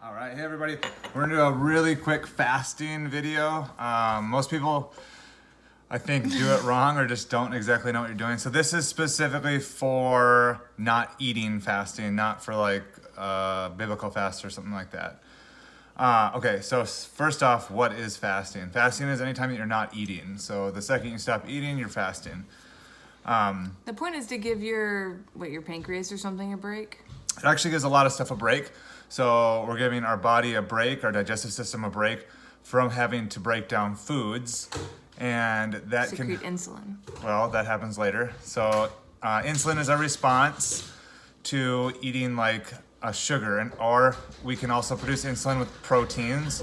All right, hey everybody. We're gonna do a really quick fasting video. Most people, I think, do it wrong or just don't exactly know what you're doing. So this is specifically for not eating fasting, not for like biblical fast or something like that. Okay, so first off, what is fasting? Fasting is anytime that you're not eating. So the second you stop eating, you're fasting. The point is to give your pancreas or something a break. It actually gives a lot of stuff a break. So we're giving our body a break, our digestive system a break from having to break down foods. And that Secrete insulin. Well, that happens later. So insulin is our response to eating like a sugar, or we can also produce insulin with proteins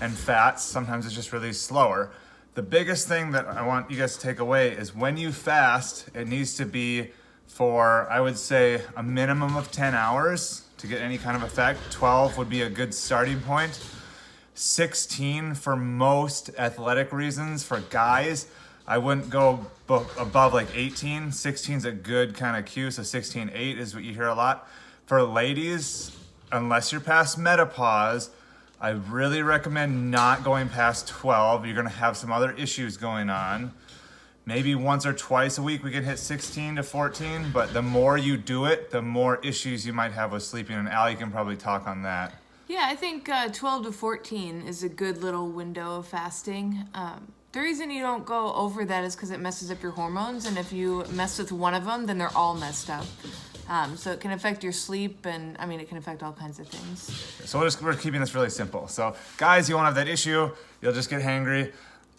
and fats. Sometimes it's just really slower. The biggest thing that I want you guys to take away is when you fast, it needs to be for, I would say, a minimum of 10 hours to get any kind of effect. 12 would be a good starting point. 16 for most athletic reasons. For guys, I wouldn't go above like 18. 16 is a good kind of cue, so 16.8 is what you hear a lot. For ladies, unless you're past menopause, I really recommend not going past 12. You're gonna have some other issues going on. Maybe once or twice a week we can hit 16 to 14, but the more you do it, the more issues you might have with sleeping, and Allie can probably talk on that. Yeah, I think 12 to 14 is a good little window of fasting. The reason you don't go over that is because it messes up your hormones, and if you mess with one of them, then they're all messed up. So it can affect your sleep, and I mean, it can affect all kinds of things. So we're keeping this really simple. So guys, you won't have that issue. You'll just get hangry.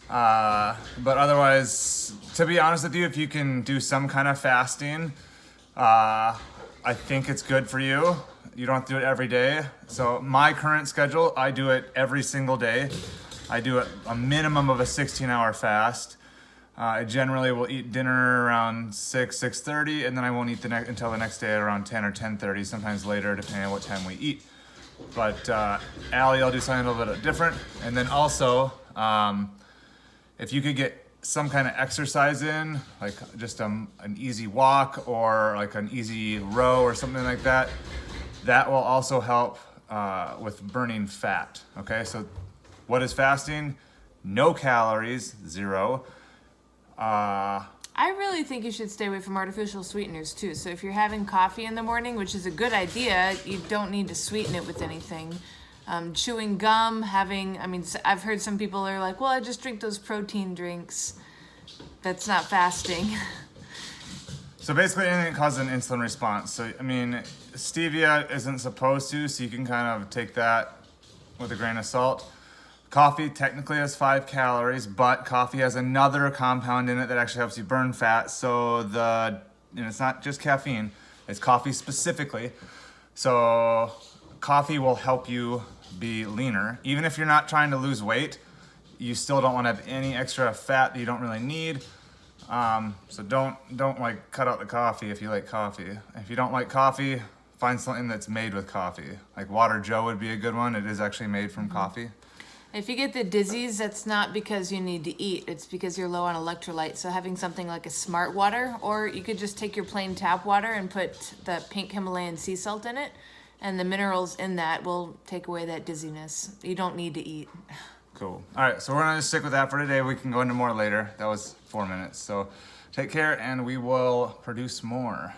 But otherwise, to be honest with you, if you can do some kind of fasting, I think it's good for you. You don't have to do it every day. So my current schedule, I do it every single day. I do a minimum of a 16-hour fast. I generally will eat dinner around 6:30, and then I won't eat until the next day at around 10 or 10:30, sometimes later, depending on what time we eat. But Allie, I'll do something a little bit different. And then also, if you could get some kind of exercise in, like just an easy walk or like an easy row or something like that, that will also help with burning fat. Okay, so what is fasting? No calories, 0. I really think you should stay away from artificial sweeteners too. So if you're having coffee in the morning, which is a good idea, you don't need to sweeten it with anything. Chewing gum, I've heard some people are like, well, I just drink those protein drinks. That's not fasting. So basically anything that causes an insulin response. So, I mean, stevia isn't supposed to, so you can kind of take that with a grain of salt. Coffee technically has 5 calories, but coffee has another compound in it that actually helps you burn fat. So it's not just caffeine, it's coffee specifically. So coffee will help you be leaner. Even if you're not trying to lose weight, you still don't want to have any extra fat that you don't really need. So don't like cut out the coffee if you like coffee. If you don't like coffee, find something that's made with coffee. Like Water Joe would be a good one. It is actually made from coffee. If you get the dizzies, that's not because you need to eat. It's because you're low on electrolytes. So having something like a Smart Water, or you could just take your plain tap water and put the pink Himalayan sea salt in it, and the minerals in that will take away that dizziness. You don't need to eat. Cool. All right, so we're gonna stick with that for today. We can go into more later. That was 4 minutes. So take care, and we will produce more.